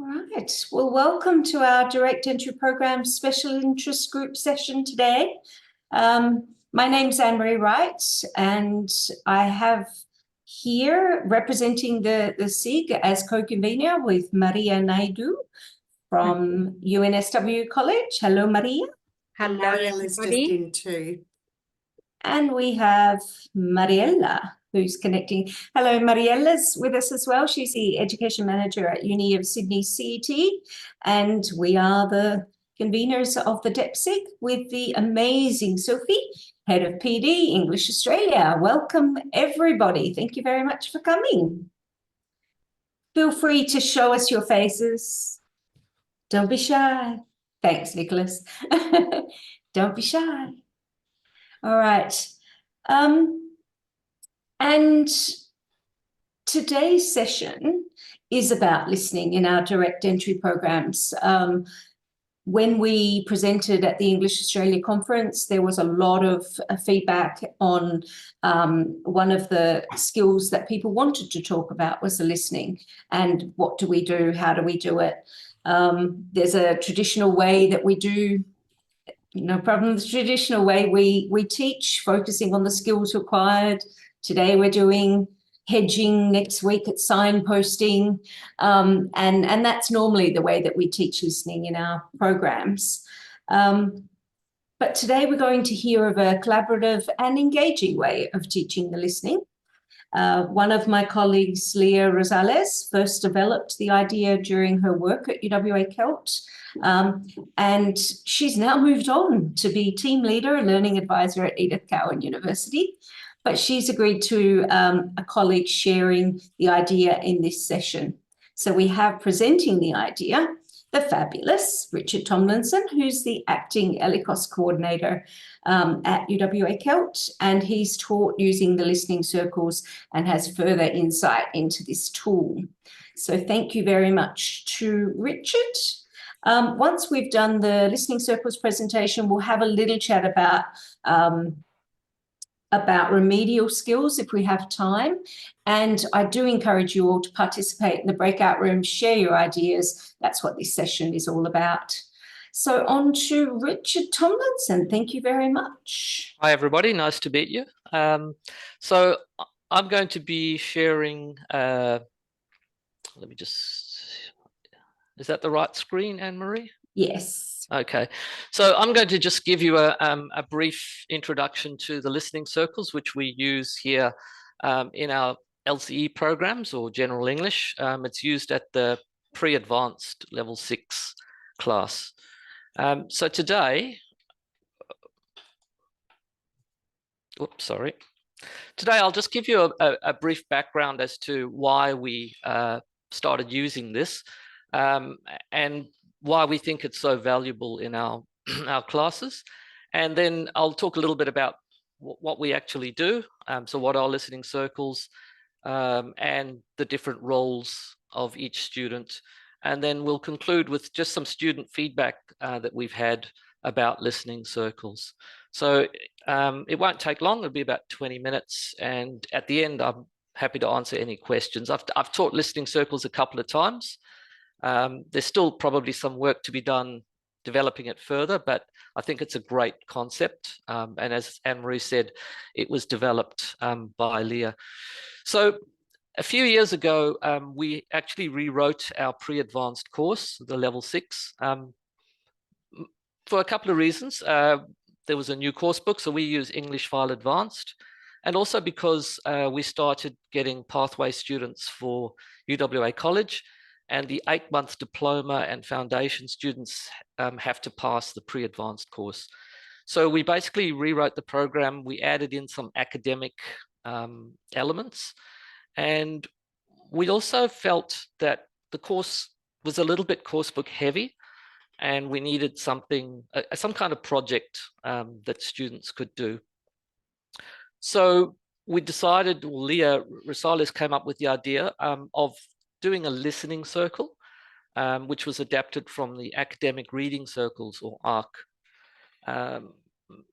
Right. Well, welcome to our Direct Entry Program Special Interest Group session today. My name's Anne-Marie Wright, and I have here representing the SIG as co-convener with Maria Naidu from UNSW College. Hello, Maria. Hello, Mariela's just in too. And we have Mariella, who's connecting. Hello, Mariella's with us as well. She's the Education Manager at Uni of Sydney CET, and we are the conveners of the DEPSIG with the amazing Sophie, Head of PD, English Australia. Welcome, everybody. Thank you very much for coming. Feel free to show us your faces. Don't be shy. Thanks, Nicholas. Don't be shy. All right. And today's session is about listening in our direct entry programs. When we presented at the English Australia conference, there was a lot of feedback on one of the skills that people wanted to talk about was the listening. And what do we do? How do we do it? There's a traditional way that we do. No problem. The traditional way we teach, focusing on the skills required. Today we're doing hedging, next week it's signposting, and that's normally the way that we teach listening in our programs. But today we're going to hear of a collaborative and engaging way of teaching the listening. One of my colleagues, Leah Rosales, first developed the idea during her work at UWA CELT, and she's now moved on to be team leader and learning advisor at Edith Cowan University. But she's agreed to a colleague sharing the idea in this session. So we have presenting the idea, the fabulous Richard Tomlinson, who's the acting ELICOS coordinator at UWA CELT, and he's taught using the listening circles and has further insight into this tool. So thank you very much to Richard. Once we've done the listening circles presentation, we'll have a little chat about remedial skills if we have time. And I do encourage you all to participate in the breakout room, share your ideas. That's what this session is all about. So on to Richard Tomlinson. Thank you very much. Hi, everybody. Nice to meet you. So I'm going to be sharing, let me just, is that the right screen, Anne-Marie? Yes. Okay, so I'm going to just give you a brief introduction to the listening circles, which we use here in our LCE programs or General English. It's used at the pre-advanced level 6 class. So today, today I'll just give you a brief background as to why we started using this and why we think it's so valuable in our classes. And then I'll talk a little bit about what we actually do. So what are listening circles and the different roles of each student. And then we'll conclude with just some student feedback that we've had about listening circles. So it won't take long, it'll be about 20 minutes. And at the end, I'm happy to answer any questions. I've taught listening circles a couple of times. There's still probably some work to be done developing it further, but I think it's a great concept. And as Anne-Marie said, it was developed by Leah. So a few years ago, we actually rewrote our pre-advanced course, the level 6, for a couple of reasons. There was a new course book, so we use English File Advanced, and also because we started getting pathway students for UWA College, and the 8-month diploma and foundation students have to pass the pre-advanced course. So we basically rewrote the program. We added in some academic elements. And we also felt that the course was a little bit coursebook heavy, and we needed something, some kind of project that students could do. So we decided, Leah Rosales came up with the idea of doing a listening circle, which was adapted from the academic reading circles, or ARC.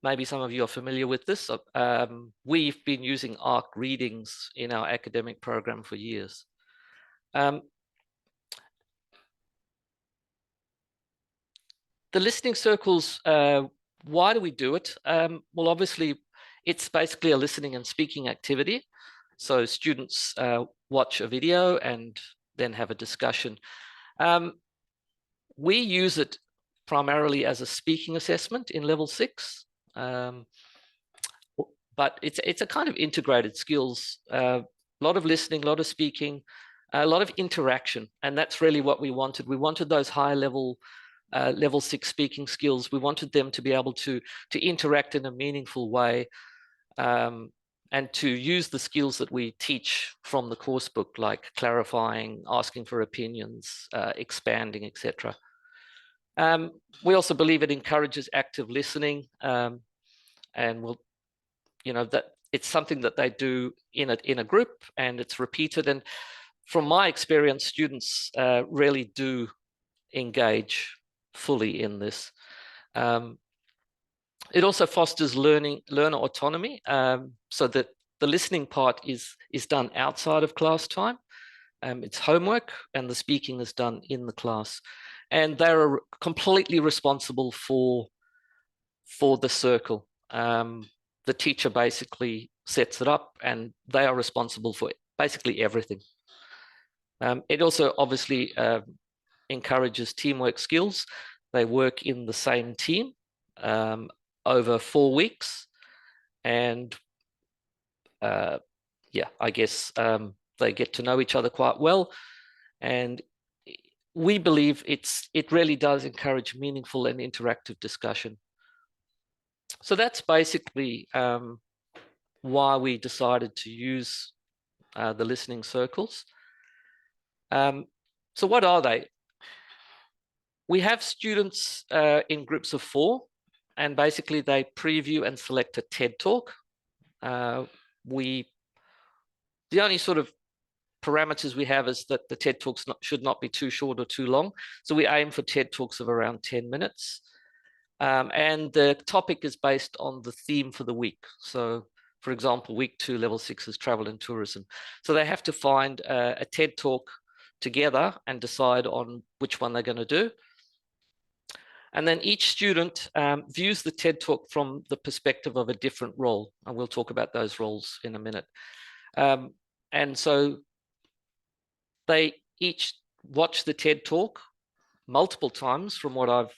Maybe some of you are familiar with this. We've been using ARC readings in our academic program for years. the listening circles, why do we do it? Well, obviously, it's basically a listening and speaking activity. So students watch a video and then have a discussion. We use it primarily as a speaking assessment in level 6. But it's a kind of integrated skills, a lot of listening, a lot of speaking, a lot of interaction. And that's really what we wanted. We wanted those high level, level 6 speaking skills. We wanted them to be able to interact in a meaningful way, and to use the skills that we teach from the course book, like clarifying, asking for opinions, expanding, etc. We also believe it encourages active listening, and we'll, that it's something that they do in a group, and it's repeated. And from my experience, students really do engage fully in this. It also fosters learner autonomy, so that the listening part is done outside of class time. It's homework, and the speaking is done in the class. And they're completely responsible for the circle. The teacher basically sets it up, and they are responsible for basically everything. It also obviously encourages teamwork skills. They work in the same team over 4 weeks, and yeah, I guess they get to know each other quite well. And we believe it really does encourage meaningful and interactive discussion. So that's basically why we decided to use the listening circles. So what are they? We have students in groups of 4, and basically they preview and select a TED Talk. The only sort of parameters we have is that the TED Talks should not be too short or too long. So we aim for TED Talks of around 10 minutes. And the topic is based on the theme for the week. So, for example, week 2, level 6 is travel and tourism. So they have to find a TED Talk together and decide on which one they're going to do. And then each student views the TED Talk from the perspective of a different role. And we'll talk about those roles in a minute. And so they each watch the TED Talk multiple times, from what I've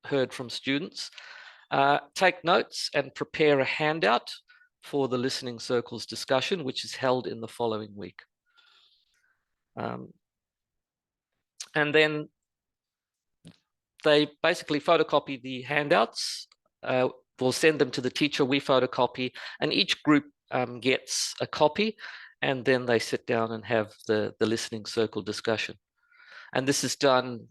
heard from students, take notes and prepare a handout for the listening circles discussion, which is held in the following week. And then they basically photocopy the handouts. We'll send them to the teacher, we photocopy, and each group gets a copy, and then they sit down and have the listening circle discussion. And this is done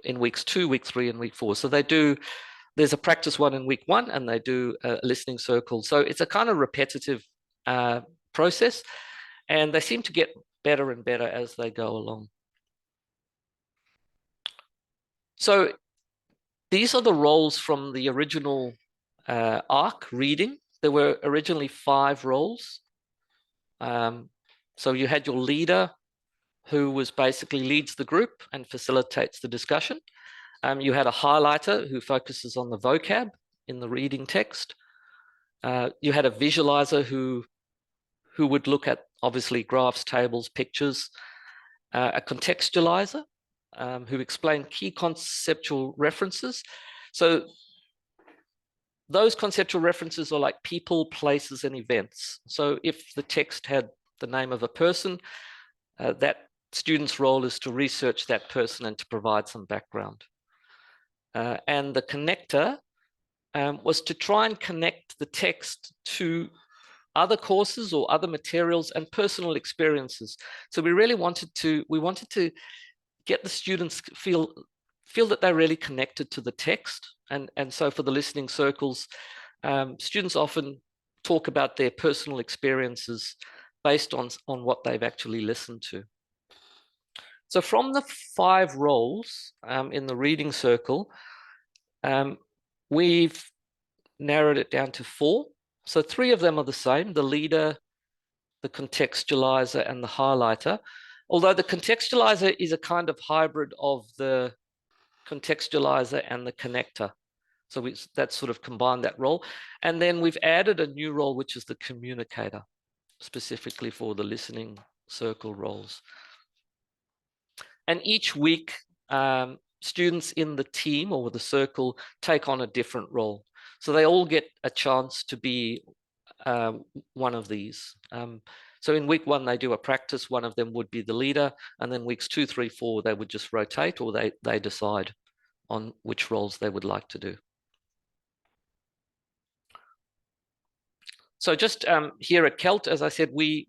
in weeks 2, week 3, and week 4. So there's a practice one in week 1, and they do a listening circle. So it's a kind of repetitive process, and they seem to get better and better as they go along. So these are the roles from the original ARC reading. There were originally 5 roles. So you had your leader, who was basically leads the group and facilitates the discussion. You had a highlighter who focuses on the vocab in the reading text. You had a visualizer who would look at, obviously, graphs, tables, pictures. A contextualizer who explained key conceptual references. So those conceptual references are like people, places, and events. So if the text had the name of a person, that student's role is to research that person and to provide some background. And the connector was to try and connect the text to other courses or other materials and personal experiences. So we really wanted to get the students feel that they're really connected to the text. And so for the listening circles, students often talk about their personal experiences based on what they've actually listened to. So from the 5 roles in the reading circle, we've narrowed it down to 4. So 3 of them are the same: the leader, the contextualizer, and the highlighter. Although the contextualizer is a kind of hybrid of the contextualizer, and the connector. So that's sort of combined that role. And then we've added a new role, which is the communicator, specifically for the listening circle roles. And each week, students in the team or the circle take on a different role. So they all get a chance to be one of these. So in week 1, they do a practice. One of them would be the leader. And then weeks 2, 3, 4, they would just rotate, or they decide on which roles they would like to do. So just here at CELT, as I said, we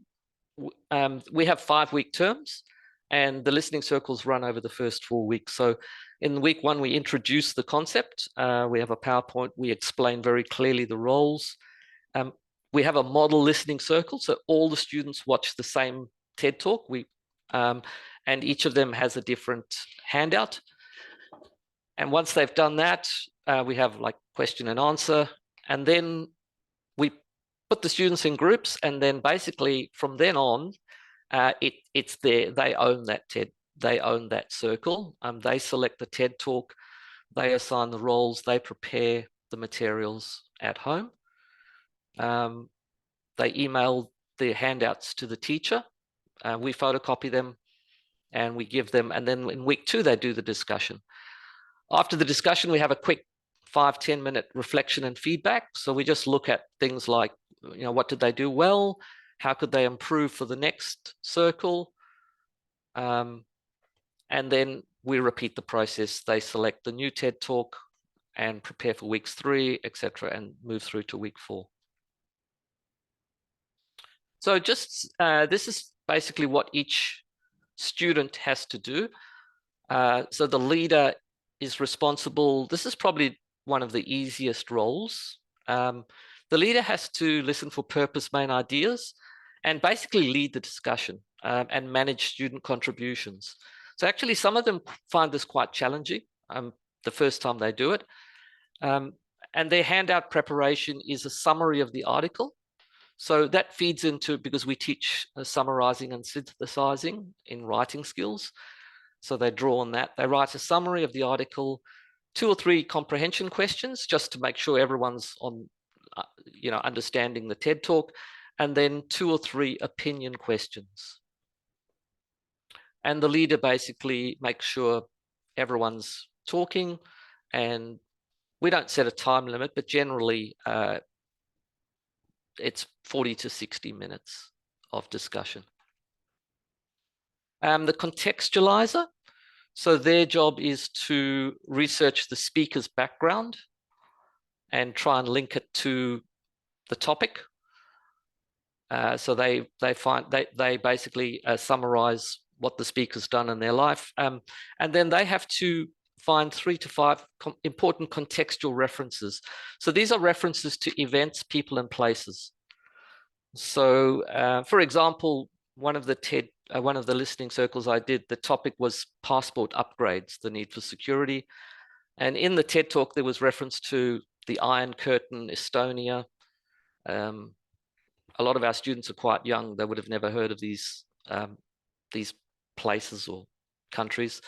have 5-week terms, and the listening circles run over the first 4 weeks. So in week 1, we introduce the concept. We have a PowerPoint. We explain very clearly the roles. We have a model listening circle, so all the students watch the same TED Talk. And each of them has a different handout. And once they've done that, we have like question and answer. And then we put the students in groups, and then basically from then on, it's there. They own that TED. They own that circle. They select the TED Talk. They assign the roles. They prepare the materials at home. They email their handouts to the teacher. We photocopy them and we give them. And then in week 2, they do the discussion. After the discussion, we have a quick 5-10 minute reflection and feedback. So we just look at things like, what did they do well? How could they improve for the next circle? And then we repeat the process. They select the new TED Talk and prepare for weeks 3, etc., and move through to week 4. So just this is basically what each student has to do. So the leader is responsible. This is probably one of the easiest roles. The leader has to listen for purpose, main ideas, and basically lead the discussion and manage student contributions. So actually, some of them find this quite challenging the first time they do it. And their handout preparation is a summary of the article. So that feeds into, because we teach summarizing and synthesizing in writing skills. So they draw on that. They write a summary of the article, 2 or 3 comprehension questions, just to make sure everyone's on, understanding the TED Talk, and then 2 or 3 opinion questions. And the leader basically makes sure everyone's talking, and we don't set a time limit, but generally it's 40 to 60 minutes of discussion. The contextualizer, so their job is to research the speaker's background and try and link it to the topic. So they basically summarize what the speaker's done in their life, and then they have to find 3 to 5 important contextual references. So these are references to events, people, and places. So, for example, one of the listening circles I did, the topic was passport upgrades, the need for security. And in the TED Talk, there was reference to the Iron Curtain, Estonia. A lot of our students are quite young. They would have never heard of these places or countries.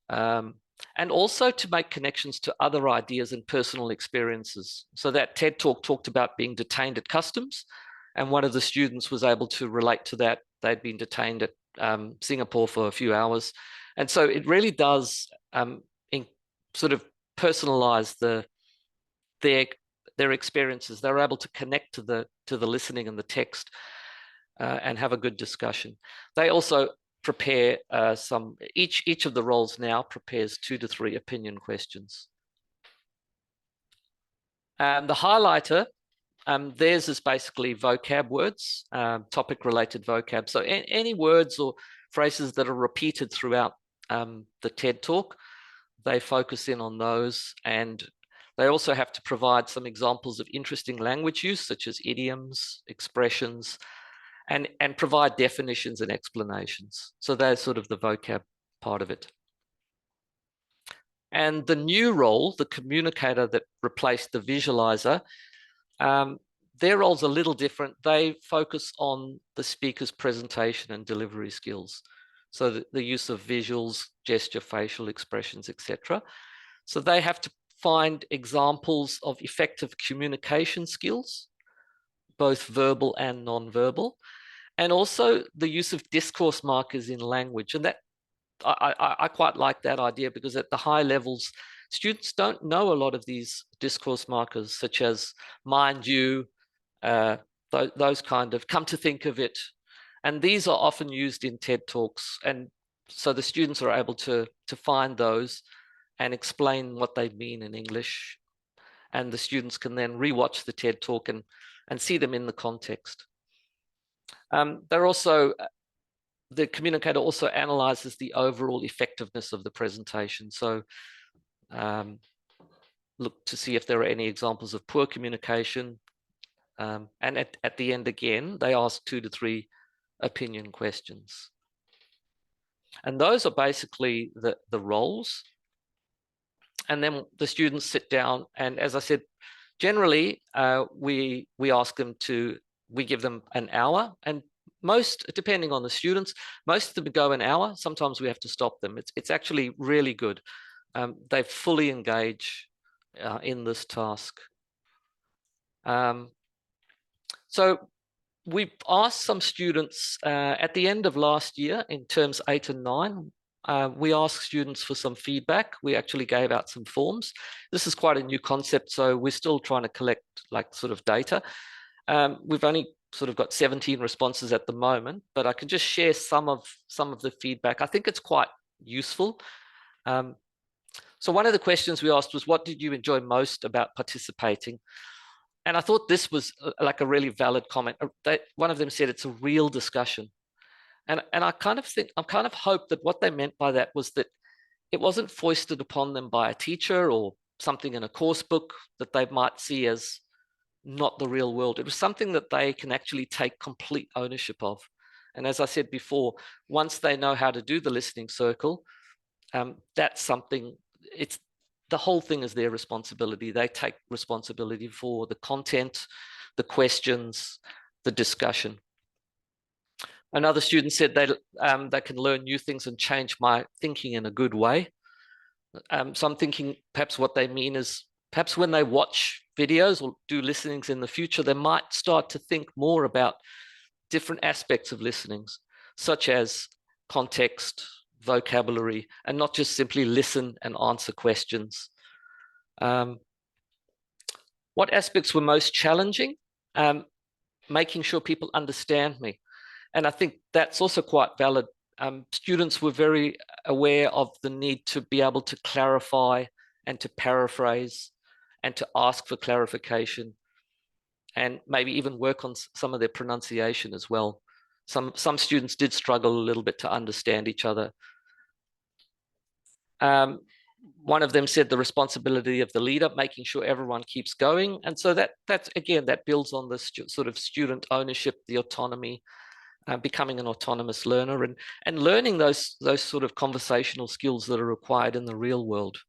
And also to make connections to other ideas and personal experiences. So that TED Talk talked about being detained at customs, and one of the students was able to relate to that. They'd been detained at Singapore for a few hours. And so it really does sort of personalize their experiences. They're able to connect to the listening and the text and have a good discussion. They also prepare each of the roles now prepares 2 to 3 opinion questions. The highlighter, theirs is basically vocab words, topic-related vocab. So any words or phrases that are repeated throughout the TED Talk, they focus in on those. And they also have to provide some examples of interesting language use, such as idioms, expressions, and provide definitions and explanations. So that's sort of the vocab part of it. And the new role, the communicator that replaced the visualizer, their role's a little different. They focus on the speaker's presentation and delivery skills. So the use of visuals, gesture, facial expressions, etc. So they have to find examples of effective communication skills, both verbal and non-verbal, and also the use of discourse markers in language. And that I quite like that idea, because at the high levels, students don't know a lot of these discourse markers, such as mind you, those kind of come to think of it. And these are often used in TED Talks. And so the students are able to find those and explain what they mean in English. And the students can then rewatch the TED Talk and see them in the context. They're also, the communicator also analyzes the overall effectiveness of the presentation. So look to see if there are any examples of poor communication. And at the end, again, they ask 2 to 3 opinion questions. And those are basically the roles. And then the students sit down, and as I said, generally we ask them to, we give them an hour, and most, depending on the students, most of them go an hour. Sometimes we have to stop them. It's actually really good. They fully engage in this task. So we've asked some students at the end of last year, in terms 8 and 9, we asked students for some feedback. We actually gave out some forms. This is quite a new concept, so we're still trying to collect like sort of data. We've only sort of got 17 responses at the moment, but I can just share some of the feedback. I think it's quite useful. So one of the questions we asked was, what did you enjoy most about participating? And I thought this was like a really valid comment. One of them said it's a real discussion. And I kind of hope that what they meant by that was that it wasn't foisted upon them by a teacher or something in a course book that they might see as not the real world. It was something that they can actually take complete ownership of. And as I said before, once they know how to do the listening circle, that's something, the whole thing is their responsibility. They take responsibility for the content, the questions, the discussion. Another student said they can learn new things and change my thinking in a good way. So I'm thinking perhaps what they mean is, perhaps when they watch videos or do listenings in the future, they might start to think more about different aspects of listenings, such as context, vocabulary, and not just simply listen and answer questions. What aspects were most challenging? Making sure people understand me. And I think that's also quite valid. Students were very aware of the need to be able to clarify and to paraphrase and to ask for clarification, and maybe even work on some of their pronunciation as well. Some students did struggle a little bit to understand each other. One of them said the responsibility of the leader, making sure everyone keeps going. And so that's again, that builds on the sort of student ownership, the autonomy, becoming an autonomous learner, and learning those sort of conversational skills that are required in the real world.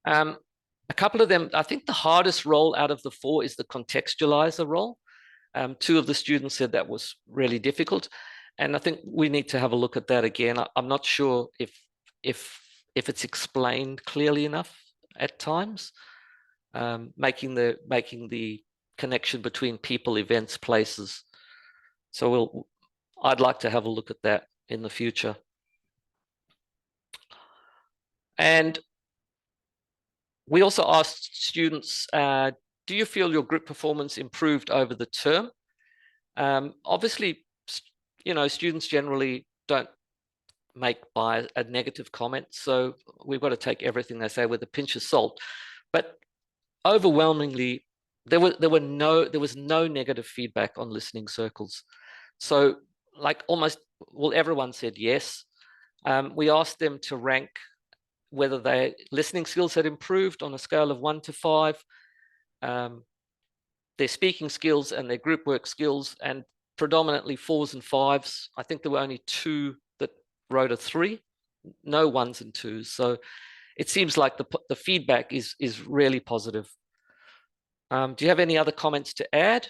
A couple of them, I think the hardest role out of the 4 is the contextualizer role. 2 of the students said that was really difficult. And I think we need to have a look at that again. I'm not sure if it's explained clearly enough at times, making the connection between people, events, places. So I'd like to have a look at that in the future. And we also asked students, do you feel your group performance improved over the term? Obviously, you know, students generally don't make a negative comment, so we've got to take everything they say with a pinch of salt. But overwhelmingly, there was no negative feedback on listening circles. So like almost, well, everyone said yes. We asked them to rank whether their listening skills had improved on a scale of 1 to 5, their speaking skills and their group work skills, and predominantly 4s and 5s. I think there were only 2 that wrote a 3, no 1s and 2s. So it seems like the feedback is really positive. Do you have any other comments to add?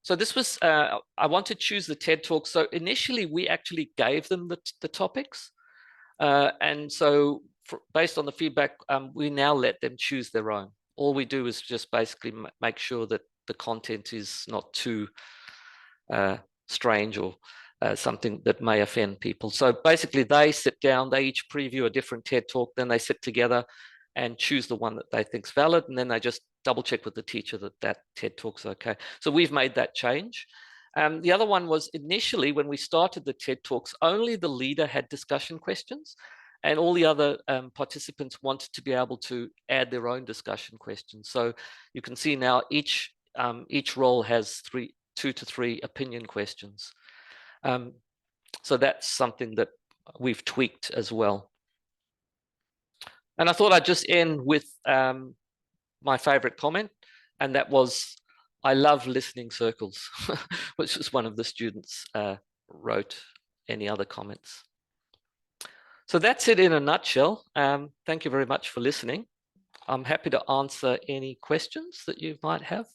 So this was, I want to choose the TED Talk. So initially we actually gave them the topics. And so based on the feedback, we now let them choose their own. All we do is just basically make sure that the content is not too strange or something that may offend people. So basically they sit down, they each preview a different TED Talk, then they sit together and choose the one that they think's valid, and then they just double check with the teacher that that TED Talk's okay. So we've made that change. The other one was initially when we started the TED Talks, only the leader had discussion questions, and all the other participants wanted to be able to add their own discussion questions. So you can see now each role has 2 to 3 opinion questions. So that's something that we've tweaked as well. And I thought I'd just end with my favorite comment, and that was, I love listening circles, which was one of the students wrote. Any other comments? So that's it in a nutshell. Thank you very much for listening. I'm happy to answer any questions that you might have.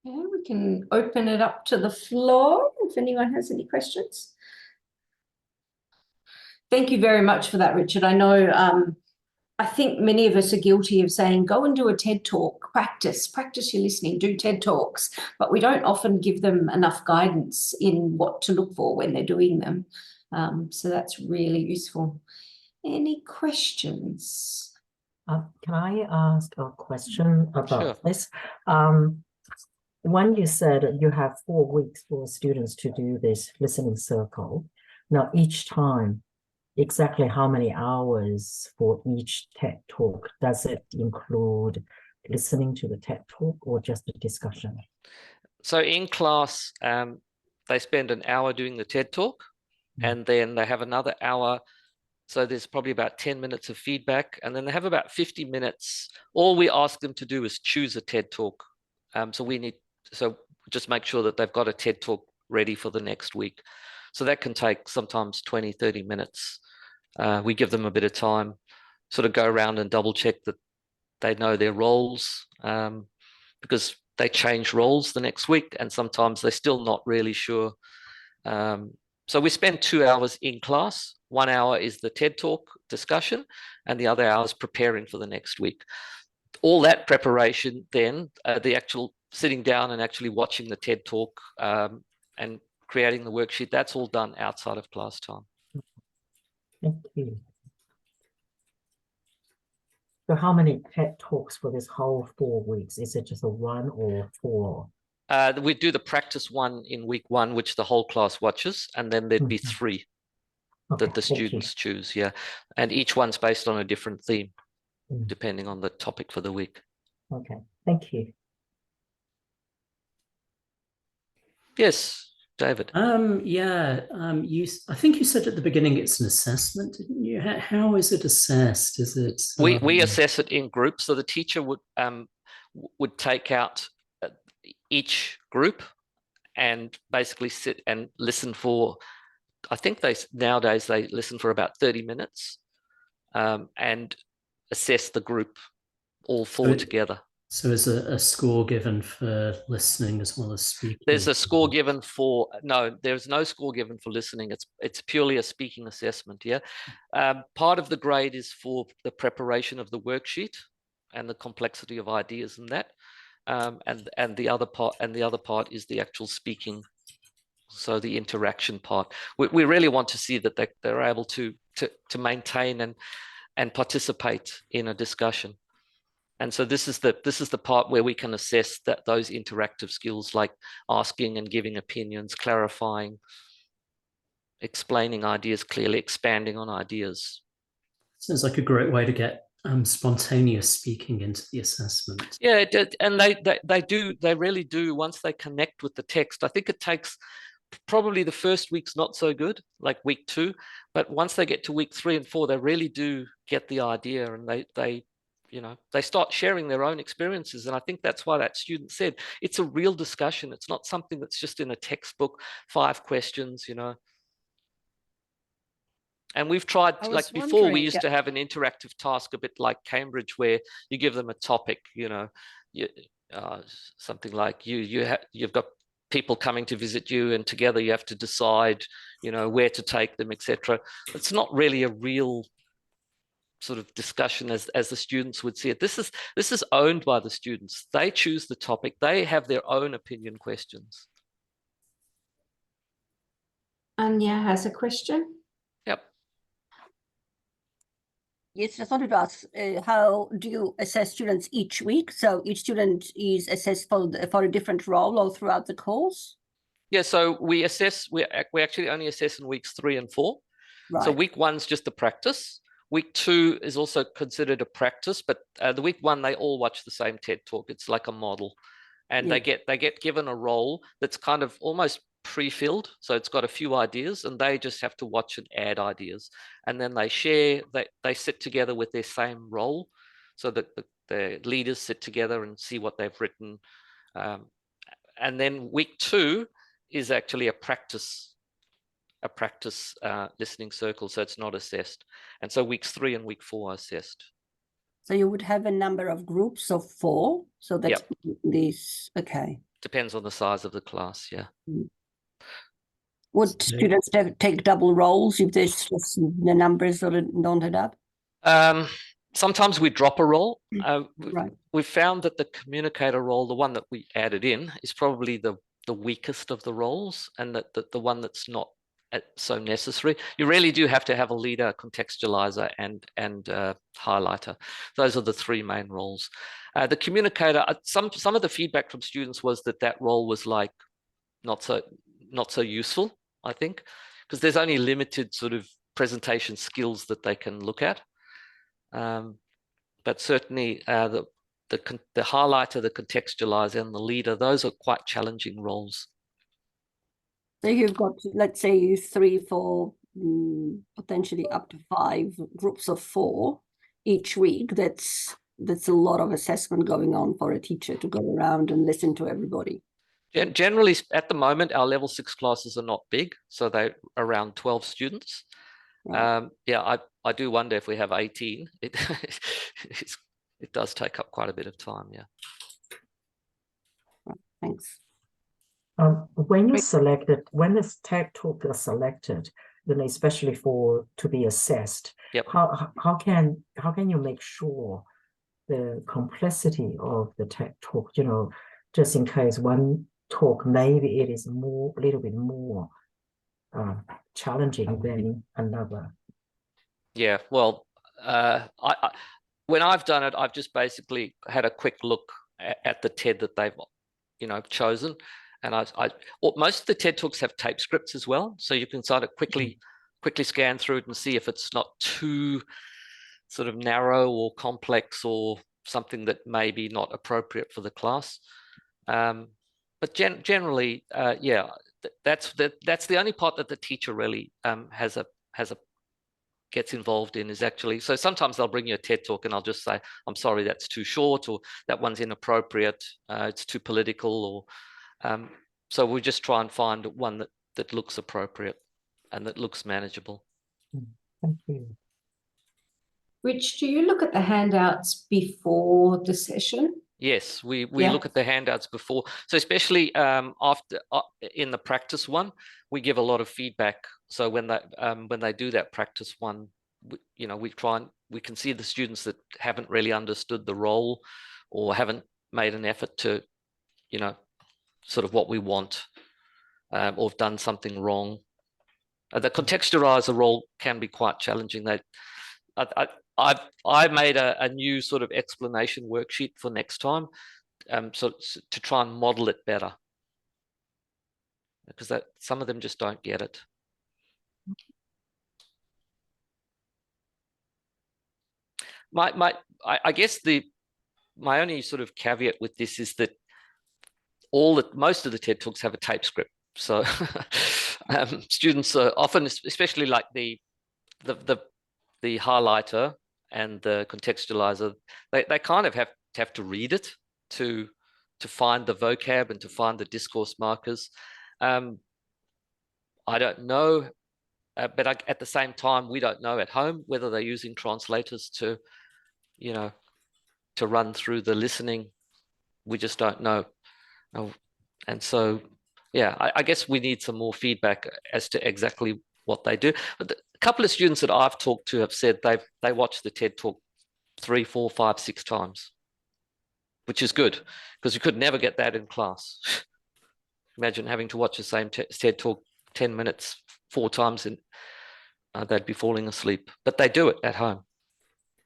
Yeah, we can open it up to the floor if anyone has any questions. Thank you very much for that, Richard. I know, I think many of us are guilty of saying, go and do a TED Talk, practice your listening, do TED Talks, but we don't often give them enough guidance in what to look for when they're doing them. So that's really useful. Any questions? Can I ask a question about Sure. this? When you said you have 4 weeks for students to do this listening circle, now each time, exactly how many hours for each TED Talk? Does it include listening to the TED Talk or just the discussion? So in class, they spend an hour doing the TED Talk, and then they have another hour. So there's probably about 10 minutes of feedback, and then they have about 50 minutes. All we ask them to do is choose a TED Talk. So just make sure that they've got a TED Talk ready for the next week. So that can take sometimes 20, 30 minutes. We give them a bit of time, sort of go around and double check that they know their roles, because they change roles the next week, and sometimes they're still not really sure. So we spend 2 hours in class. 1 hour is the TED Talk discussion, and the other hour is preparing for the next week. All that preparation, then the actual sitting down and actually watching the TED Talk and creating the worksheet, that's all done outside of class time. Thank you. So how many TED Talks for this whole 4 weeks? Is it just a 1 or 4? We do the practice one in week 1, which the whole class watches, and then there'd be 3 that the students choose. Yeah, and each one's based on a different theme, depending on the topic for the week. Okay, thank you. Yes, David. I think you said at the beginning it's an assessment, didn't you? How is it assessed? Is it we assess it in groups, so the teacher would take out each group and basically sit and listen for, I think nowadays they listen for about 30 minutes and assess the group all 4 together. So is a score given for listening as well as speaking? There's a score given for, no, there's no score given for listening. It's purely a speaking assessment, yeah. Part of the grade is for the preparation of the worksheet and the complexity of ideas in that. And the other part is the actual speaking, so the interaction part. We really want to see that they're able to maintain and participate in a discussion. And so this is the part where we can assess those interactive skills, like asking and giving opinions, clarifying, explaining ideas clearly, expanding on ideas. Sounds like a great way to get spontaneous speaking into the assessment. Yeah, and they really do. Once they connect with the text, I think it takes probably the first week's not so good, like week 2, but once they get to week 3 and 4, they really do get the idea, and they start sharing their own experiences. And I think that's why that student said it's a real discussion. It's not something that's just in a textbook, 5 questions, And we've tried, I like was before, we wondering, used to have an interactive task, a bit like Cambridge, where you give them a topic, you know, something like you've got people coming to visit you, and together you have to decide, you know, where to take them, etc. It's not really a real sort of discussion as the students would see it. This is owned by the students. They choose the topic. They have their own opinion questions. Anya has a question. Yep. Yes, I wanted to ask, how do you assess students each week? So each student is assessed for a different role all throughout the course? Yeah, so we actually only assess in weeks 3 and 4. Right. So week 1's just a practice. Week 2 is also considered a practice, but the week 1 they all watch the same TED Talk. It's like a model, and they get given a role that's kind of almost pre-filled. So it's got a few ideas, and they just have to watch and add ideas, and then they share. They sit together with their same role, so that the leaders sit together and see what they've written, and then week 2 is actually a practice listening circle, so it's not assessed. And so weeks 3 and week 4 are assessed. So you would have a number of groups of 4. So that's this, okay. Depends on the size of the class, yeah. Would students take double roles if there's just the numbers don't add up? Sometimes we drop a role. Right. We've found that the communicator role, the one that we added in, is probably the weakest of the roles, and that the one that's not so necessary. You really do have to have a leader, contextualizer, and highlighter. Those are the 3 main roles. The communicator, some of the feedback from students was that role was like not so useful, I think, because there's only limited sort of presentation skills that they can look at. But certainly the highlighter, the contextualizer, and the leader, those are quite challenging roles. So you've got, let's say, 3, 4, potentially up to 5 groups of 4 each week. That's a lot of assessment going on for a teacher to go around and listen to everybody. Generally, at the moment, our level 6 classes are not big, so they're around 12 students. Right. Yeah, I do wonder if we have 18. It does take up quite a bit of time, yeah. Right, thanks. When this TED Talk is selected, then especially to be assessed, how can you make sure the complexity of the TED Talk, you know, just in case one talk maybe it is a little bit more challenging than another? Yeah, well, when I've done it, I've just basically had a quick look at the TED that they've, you know, chosen. And most of the TED Talks have tape scripts as well, so you can sort of quickly scan through it and see if it's not too sort of narrow or complex or something that may be not appropriate for the class. But generally, yeah, that's the only part that the teacher really gets involved in, is actually. So sometimes they'll bring you a TED Talk and I'll just say, I'm sorry, that's too short, or that one's inappropriate, it's too political, or so we just try and find one that looks appropriate and that looks manageable. Thank you. Rich, do you look at the handouts before the session? Yes, we look at the handouts before. So especially after in the practice one, we give a lot of feedback. So when they do that practice one, you know, we can see the students that haven't really understood the role or haven't made an effort to, you know, sort of what we want, or have done something wrong. The contextualizer role can be quite challenging. I made a new sort of explanation worksheet for next time, so to try and model it better, because some of them just don't get it. I guess my only sort of caveat with this is that most of the TED Talks have a tape script, so students are often, especially like the highlighter and the contextualizer, they kind of have to read it to find the vocab and to find the discourse markers. I don't know but at the same time, we don't know at home whether they're using translators to, you know, to run through the listening. We just don't know. And so, yeah, I guess we need some more feedback as to exactly what they do. But a couple of students that I've talked to have said they watch the TED Talk 3, 4, 5, 6 times, which is good because you could never get that in class. Imagine having to watch the same TED Talk 10 minutes 4 times and they'd be falling asleep. But they do it at home.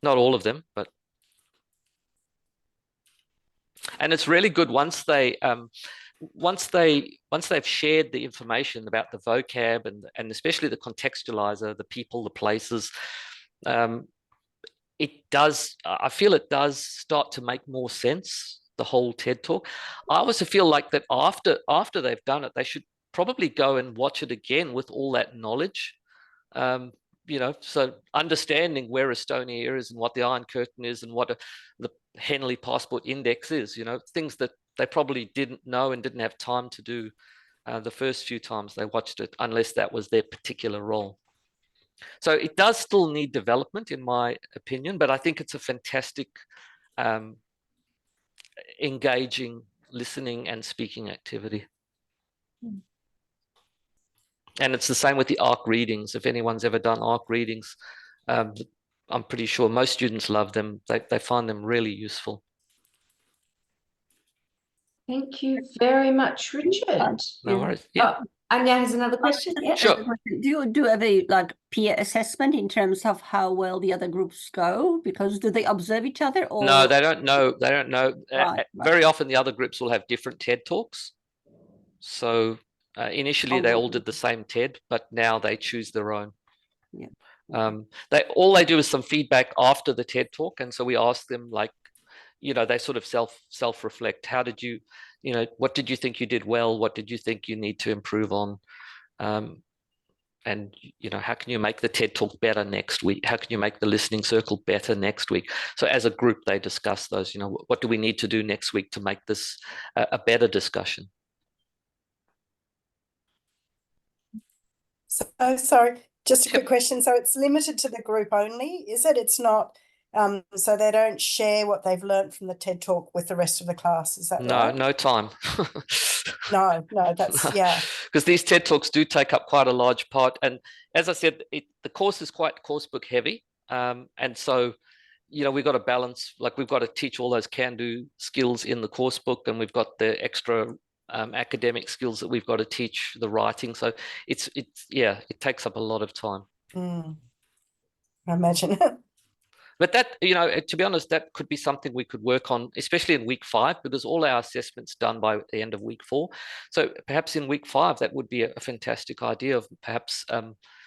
Not all of them, but. And it's really good once they've shared the information about the vocab and especially the contextualizer, the people, the places. I feel it does start to make more sense, the whole TED Talk. I also feel like that after they've done it, they should probably go and watch it again with all that knowledge. You know, so understanding where Estonia is and what the Iron Curtain is and what the Henley Passport Index is, you know, things that they probably didn't know and didn't have time to do the first few times they watched it, unless that was their particular role. So it does still need development, in my opinion, but I think it's a fantastic, engaging listening and speaking activity. And it's the same with the ARC readings. If anyone's ever done ARC readings, I'm pretty sure most students love them. They find them really useful. Thank you very much, Richard. No worries. Yeah. Anya has another question. Yeah. Sure. Do you do a like peer assessment in terms of how well the other groups go? Because do they observe each other or? No, they don't know. They don't know. Right. Very often the other groups will have different TED Talks. So initially they all did the same TED, but now they choose their own. Yeah. All they do is some feedback after the TED Talk, and so we ask them, like, you know, they sort of self-reflect. How did you, you know, what did you think you did well? What did you think you need to improve on? And, you know, how can you make the TED Talk better next week? How can you make the listening circle better next week? So as a group, they discuss those, you know, what do we need to do next week to make this a better discussion? So, sorry, just a quick question. So it's limited to the group only, is it? It's not, so they don't share what they've learned from the TED Talk with the rest of the class, is that right? No time. No, that's, yeah. Because these TED Talks do take up quite a large part. And as I said, the course is quite coursebook heavy. And so, you know, we've got to balance, like we've got to teach all those can-do skills in the course book, and we've got the extra academic skills that we've got to teach, the writing. So it takes up a lot of time. I imagine. But that, you know, to be honest, that could be something we could work on, especially in week 5, because all our assessments done by the end of week 4. So perhaps in week 5, that would be a fantastic idea of perhaps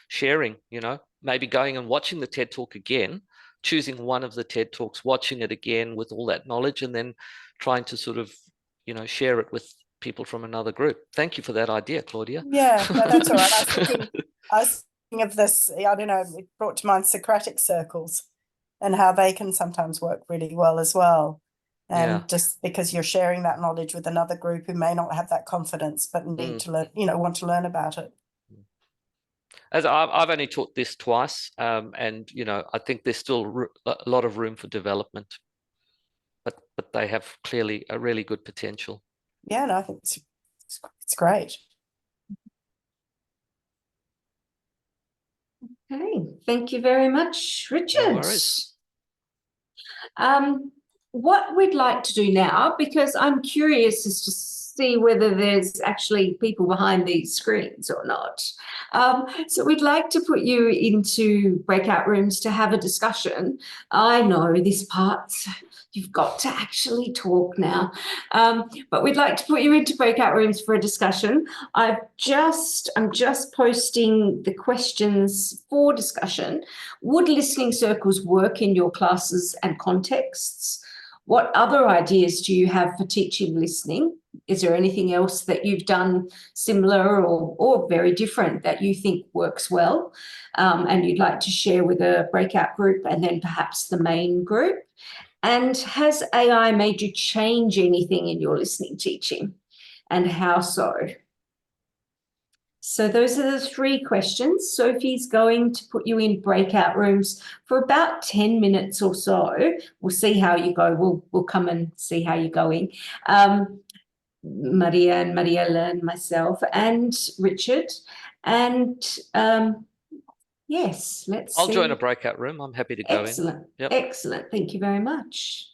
sharing, you know, maybe going and watching the TED Talk again, choosing one of the TED Talks, watching it again with all that knowledge, and then trying to sort of, you know, share it with people from another group. Thank you for that idea, Claudia. Yeah, no, that's all right. I was thinking of this, I don't know, it brought to mind Socratic circles and how they can sometimes work really well as well. And just because you're sharing that knowledge with another group who may not have that confidence, but need to learn, you know, want to learn about it. As I've only taught this twice, and, you know, I think there's still a lot of room for development, but they have clearly a really good potential. Yeah, no, I think it's great. Okay, thank you very much, Richard. No worries. What we'd like to do now, because I'm curious as to see whether there's actually people behind these screens or not. So we'd like to put you into breakout rooms to have a discussion. I know this part, you've got to actually talk now. But we'd like to put you into breakout rooms for a discussion. I'm just posting the questions for discussion. Would listening circles work in your classes and contexts? What other ideas do you have for teaching listening? Is there anything else that you've done similar or very different that you think works well and you'd like to share with a breakout group and then perhaps the main group? And has AI made you change anything in your listening teaching, and how so? So those are the 3 questions. Sophie's going to put you in breakout rooms for about 10 minutes or so. We'll see how you go. We'll come and see how you're going. Maria and Mariela and myself and Richard. And yes, let's I'll see. join a breakout room. I'm happy to go in. Excellent. Yep. Excellent. Thank you very much.